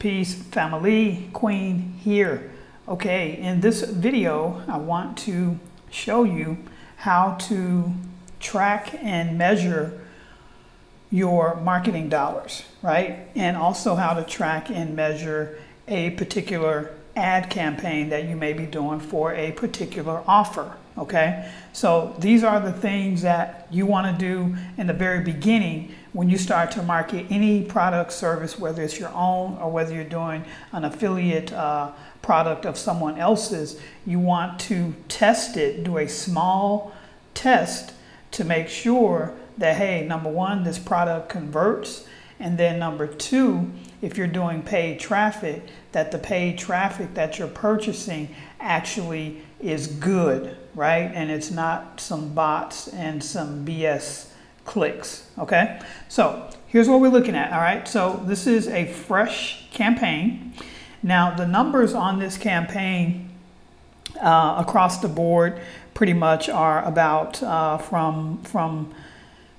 Peace, family, Queen here. Okay, in this video, I want to show you how to track and measure your marketing dollars, right? And also how to track and measure a particular ad campaign that you may be doing for a particular offer, okay? So these are the things that you want to do in the very beginning when you start to market any product, service, whether it's your own or whether you're doing an affiliate product of someone else's. You want to test it, do a small test to make sure that, hey, number one, this product converts, and then number two, if you're doing paid traffic, that the paid traffic that you're purchasing actually is good, right? And it's not some bots and some BS clicks, okay? So here's what we're looking at, all right? So this is a fresh campaign. Now the numbers on this campaign across the board pretty much are about from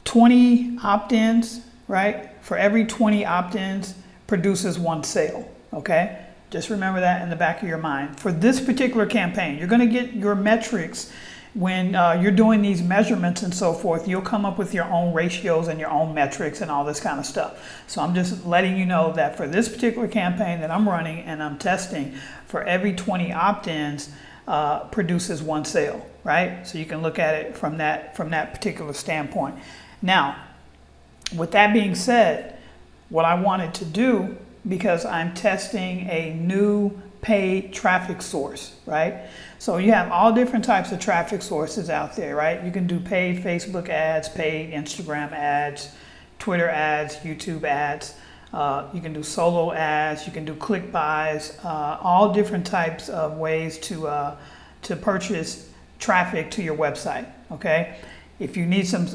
20 opt-ins, right? For every 20 opt-ins produces one sale, okay? Just remember that in the back of your mind. For this particular campaign, you're gonna get your metrics when you're doing these measurements and so forth. You'll come up with your own ratios and your own metrics and all this kind of stuff. So I'm just letting you know that for this particular campaign that I'm running and I'm testing, for every 20 opt-ins produces one sale, right? So you can look at it from that particular standpoint. Now, with that being said, what I wanted to do, because I'm testing a new paid traffic source, right? So you have all different types of traffic sources out there, right? You can do paid Facebook ads, paid Instagram ads, Twitter ads, YouTube ads. You can do solo ads, you can do click buys, all different types of ways to purchase traffic to your website, okay? If you need some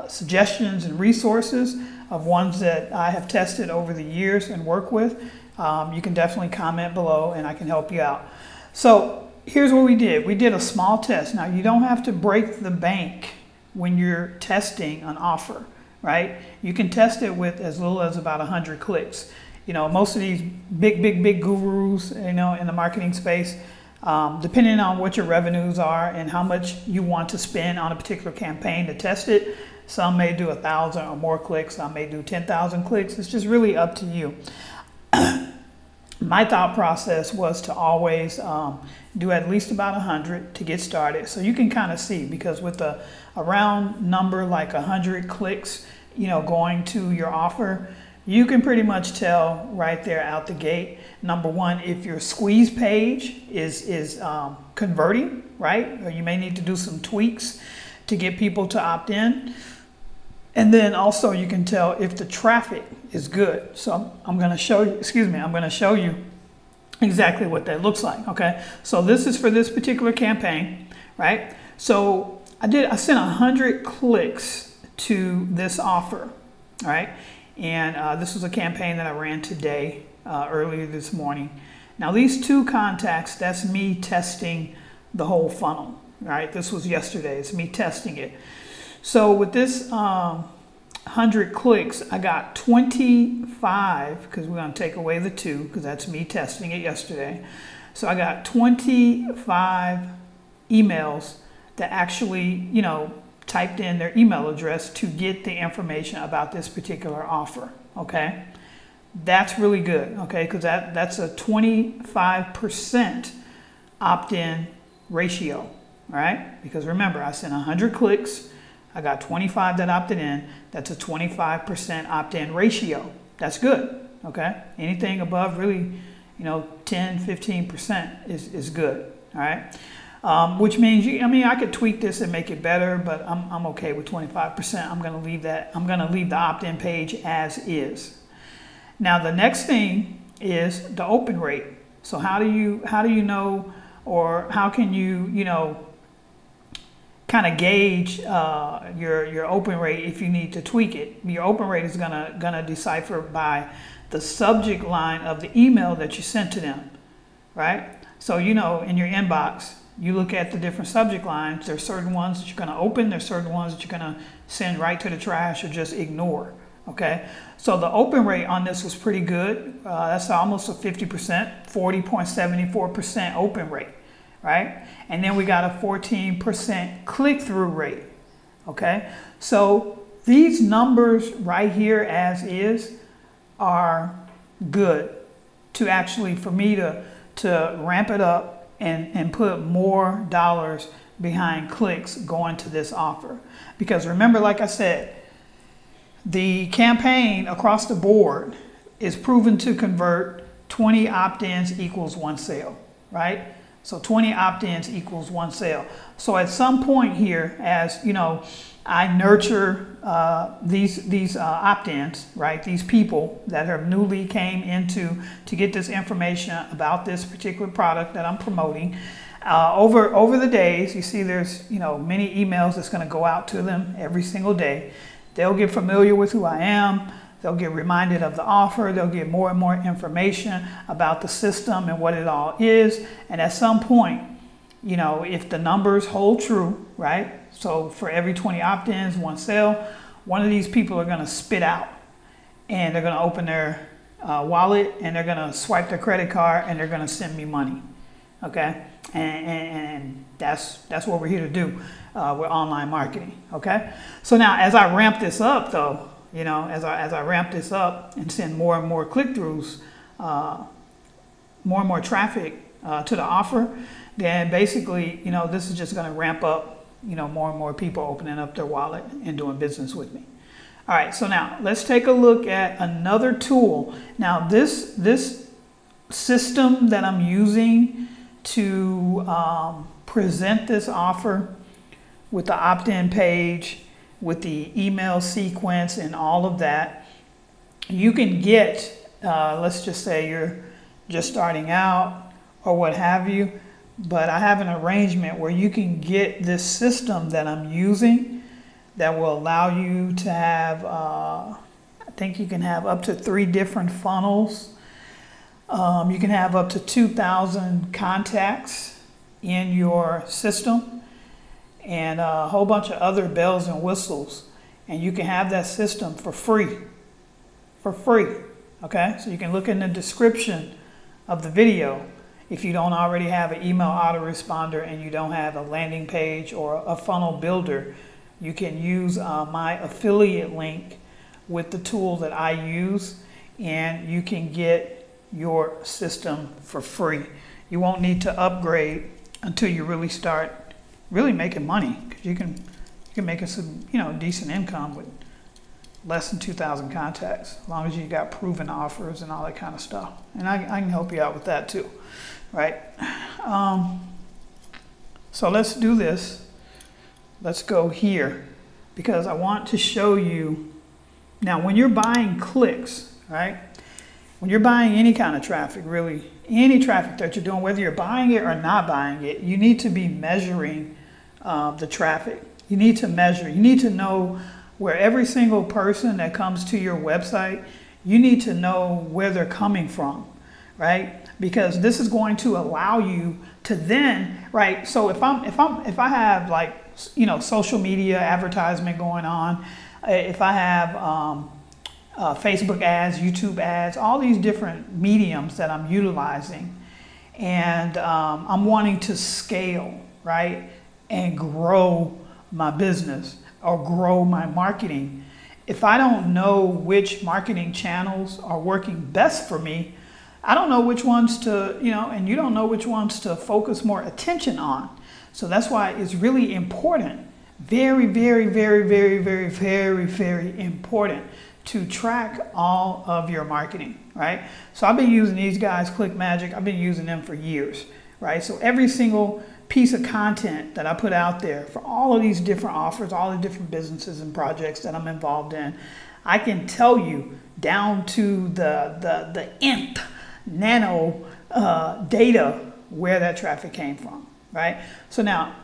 suggestions and resources of ones that I have tested over the years and work with, you can definitely comment below and I can help you out. So here's what we did. We did a small test. Now you don't have to break the bank when you're testing an offer, right? You can test it with as little as about 100 clicks. You know, most of these big gurus, you know, in the marketing space, depending on what your revenues are and how much you want to spend on a particular campaign to test it, some may do 1,000 or more clicks, some may do 10,000 clicks. It's just really up to you. My thought process was to always do at least about 100 to get started. So you can kind of see, because with a round number like 100 clicks, you know, going to your offer, you can pretty much tell right there out the gate, number one, if your squeeze page is converting, right? Or you may need to do some tweaks to get people to opt in. And then also you can tell if the traffic is good. So I'm gonna show you, I'm gonna show you exactly what that looks like, okay? So this is for this particular campaign, right? So I sent 100 clicks to this offer, all right? And this was a campaign that I ran today, earlier this morning. Now these two contacts, that's me testing the whole funnel, right? This was yesterday, it's me testing it. So with this 100 clicks, I got 25, because we're gonna take away the 2, because that's me testing it yesterday. So I got 25 emails that actually, you know, typed in their email address to get the information about this particular offer, okay? That's really good, okay? Because that's a 25% opt-in ratio, all right? Because remember, I sent 100 clicks, I got 25 that opted in. That's a 25% opt-in ratio. That's good, okay? Anything above really, you know, 10, 15% is good, all right? Which means, I could tweak this and make it better, but I'm okay with 25%. I'm gonna leave that, I'm gonna leave the opt-in page as is. Now the next thing is the open rate. So how do you know, or how can you, you know, kind of gauge your open rate if you need to tweak it? Your open rate is gonna decipher by the subject line of the email that you sent to them, right? So, you know, in your inbox, you look at the different subject lines. There's certain ones that you're gonna open, there's certain ones that you're gonna send right to the trash or just ignore, Okay, so the open rate on this was pretty good. That's almost a 50%, 40.74% open rate, right? And then we got a 14% click-through rate. Okay, so these numbers right here as is are good to actually, for me to ramp it up and put more dollars behind clicks going to this offer. Because remember, like I said, the campaign across the board is proven to convert 20 opt-ins equals 1 sale, right? So 20 opt-ins equals 1 sale. So at some point here, as you know, I nurture these opt-ins, right? These people that have newly came into to get this information about this particular product that I'm promoting. Over the days, you see there's, you know, many emails that's going to go out to them every single day. They'll get familiar with who I am. They'll get reminded of the offer. They'll get more and more information about the system and what it all is. And at some point, you know, if the numbers hold true, right? So for every 20 opt-ins, 1 sale, one of these people are going to spit out, and they're going to open their wallet, and they're going to swipe their credit card, and they're going to send me money. Okay, and that's what we're here to do with online marketing. Okay, so now as I ramp this up, though, you know, as I ramp this up and send more and more click-throughs, more and more traffic to the offer, then basically, you know, this is just going to ramp up, you know, more and more people opening up their wallet and doing business with me. All right, so now let's take a look at another tool. Now this system that I'm using to present this offer with the opt-in page, with the email sequence and all of that, you can get, let's just say you're just starting out or what have you, but I have an arrangement where you can get this system that I'm using that will allow you to have, I think you can have up to 3 different funnels. You can have up to 2,000 contacts in your system and a whole bunch of other bells and whistles. And you can have that system for free. Okay, so you can look in the description of the video. If you don't already have an email autoresponder and you don't have a landing page or a funnel builder, you can use my affiliate link with the tool that I use, and you can get your system for free. You won't need to upgrade until you really start making money, because you can make a decent income with less than 2,000 contacts, as long as you got proven offers and all that kind of stuff. And I can help you out with that too, right? So let's do this. Let's go here, because I want to show you now when you're buying clicks, right? When you're buying any kind of traffic, really, any traffic that you're doing, whether you're buying it or not buying it, you need to be measuring the traffic. You need to measure. You need to know where every single person that comes to your website, you need to know where they're coming from, right? Because this is going to allow you to then, right? So if I have, like, you know, social media advertisement going on, if I have Facebook ads, YouTube ads, all these different mediums that I'm utilizing, and I'm wanting to scale, right, and grow my business or grow my marketing. If I don't know which marketing channels are working best for me, I don't know which ones to, you know, and you don't know which ones to focus more attention on. So that's why it's really important, very, very, very, very, very, very, very important to track all of your marketing, right? So I've been using these guys, ClickMagick. I've been using them for years, right? So every single piece of content that I put out there for all of these different offers, all the different businesses and projects that I'm involved in, I can tell you down to the nth nano data where that traffic came from, right? So now,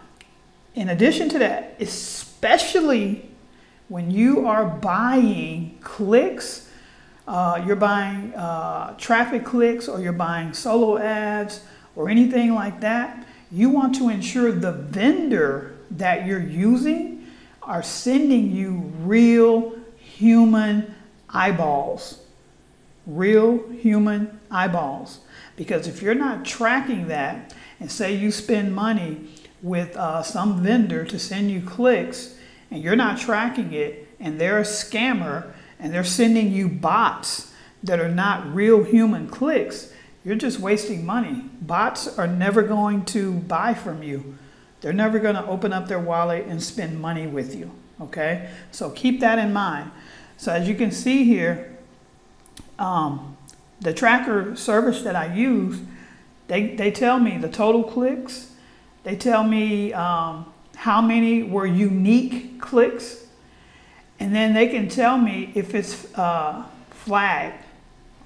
in addition to that, especially when you are buying clicks, you're buying traffic clicks, or you're buying solo ads or anything like that, you want to ensure the vendor that you're using are sending you real human eyeballs, real human eyeballs. Because if you're not tracking that, and say you spend money with some vendor to send you clicks, and you're not tracking it, and they're a scammer, and they're sending you bots that are not real human clicks, you're just wasting money. Bots are never going to buy from you. They're never going to open up their wallet and spend money with you, okay? So keep that in mind. So as you can see here, the tracker service that I use, they tell me the total clicks. They tell me how many were unique clicks. And then they can tell me if it's flagged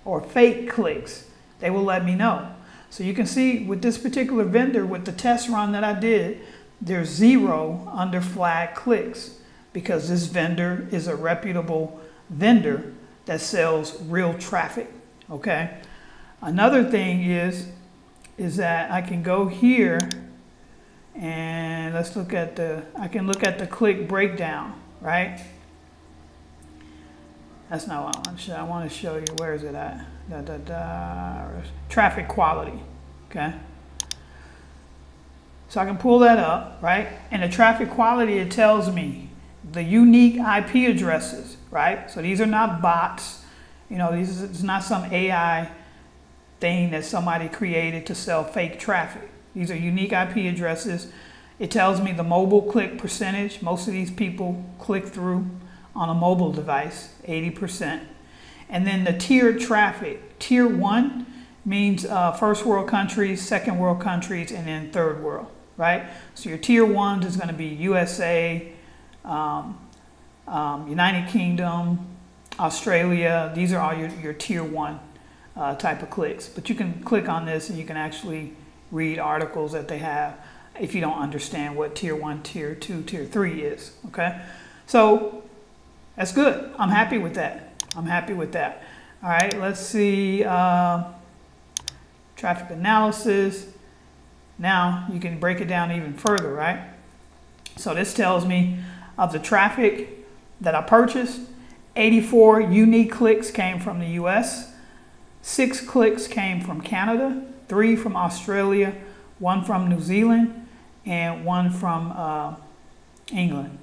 or fake clicks. They will let me know. So you can see with this particular vendor, with the test run that I did, there's 0 under flag clicks because this vendor is a reputable vendor that sells real traffic, okay? Another thing is that I can go here and let's look at I can look at the click breakdown, right? That's not what I want to show. I want to show you, where is it at? Traffic quality, okay? So I can pull that up, right? And the traffic quality, it tells me the unique IP addresses, right? So these are not bots. You know, it's not some AI thing that somebody created to sell fake traffic. These are unique IP addresses. It tells me the mobile click percentage. Most of these people click through on a mobile device, 80%. And then the tiered traffic. Tier 1 means first world countries, second world countries, and then third world, right? So your tier 1 is going to be USA, United Kingdom, Australia. These are all your tier 1 type of clicks. But you can click on this and you can actually read articles that they have if you don't understand what tier 1, tier 2, tier 3 is, okay? So that's good. I'm happy with that. I'm happy with that. All right, let's see. Traffic analysis. Now you can break it down even further, right? So this tells me of the traffic that I purchased, 84 unique clicks came from the US, 6 clicks came from Canada, 3 from Australia, 1 from New Zealand, and 1 from England,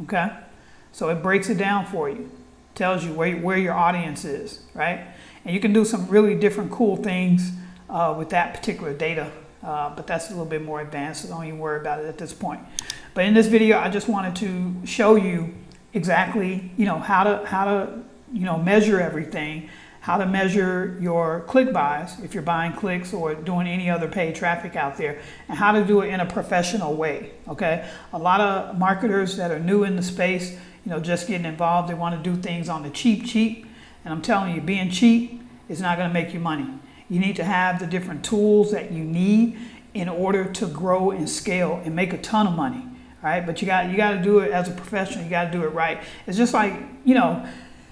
okay? So it breaks it down for you. Tells you where your audience is, right? And you can do some really different cool things with that particular data, but that's a little bit more advanced, so don't even worry about it at this point. But in this video, I just wanted to show you exactly, you know, how to you know, measure everything, how to measure your click buys if you're buying clicks or doing any other paid traffic out there, and how to do it in a professional way, okay? A lot of marketers that are new in the space, you know, just getting involved, they want to do things on the cheap. And I'm telling you, being cheap is not going to make you money. You need to have the different tools that you need in order to grow and scale and make a ton of money. All right, but you got to do it as a professional. You got to do it right. It's just like, you know,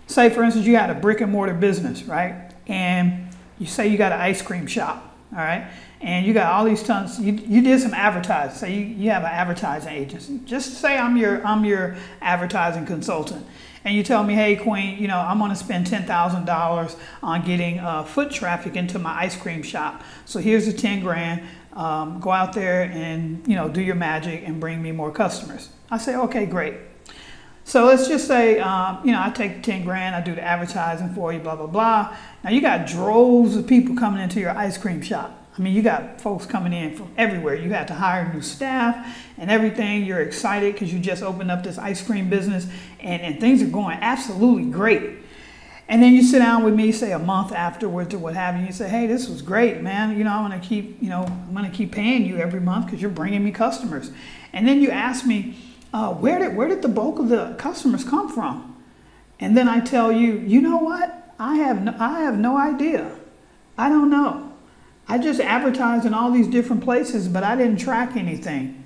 say for instance, you got a brick and mortar business, right? And you say you got an ice cream shop, all right? And you got all these tons, you did some advertising. Say you have an advertising agency. Just say I'm your advertising consultant. And you tell me, hey, Queen, you know, I'm going to spend $10,000 on getting foot traffic into my ice cream shop. So here's the 10 grand. Go out there and, you know, do your magic and bring me more customers. I say, okay, great. So let's just say, you know, I take the 10 grand, I do the advertising for you, blah, blah, blah. Now you got droves of people coming into your ice cream shop. I mean, you got folks coming in from everywhere. You got to hire new staff and everything. You're excited because you just opened up this ice cream business and things are going absolutely great. And then you sit down with me, say a month afterwards or what have you, you say, hey, this was great, man. You know, I'm gonna keep paying you every month because you're bringing me customers. And then you ask me, where did the bulk of the customers come from? And then I tell you, you know what? I have no idea. I don't know. I just advertised in all these different places, but I didn't track anything.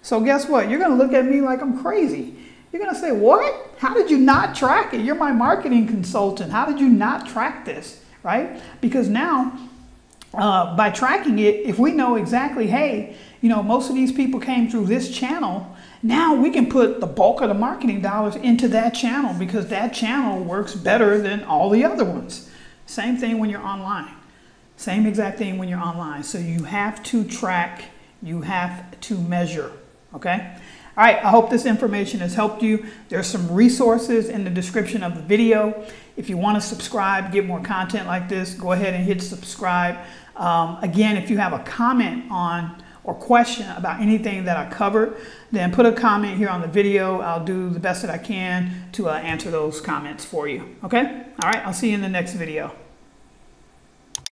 So guess what? You're going to look at me like I'm crazy. You're going to say, what? How did you not track it? You're my marketing consultant. How did you not track this, right? Because now by tracking it, if we know exactly, hey, you know, most of these people came through this channel, now we can put the bulk of the marketing dollars into that channel because that channel works better than all the other ones. Same thing when you're online. Same exact thing when you're online. So you have to track, you have to measure, okay? All right, I hope this information has helped you. There's some resources in the description of the video. If you want to subscribe, get more content like this, go ahead and hit subscribe. Again, if you have a comment on or question about anything that I covered, then put a comment here on the video. I'll do the best that I can to answer those comments for you. Okay? All right, I'll see you in the next video.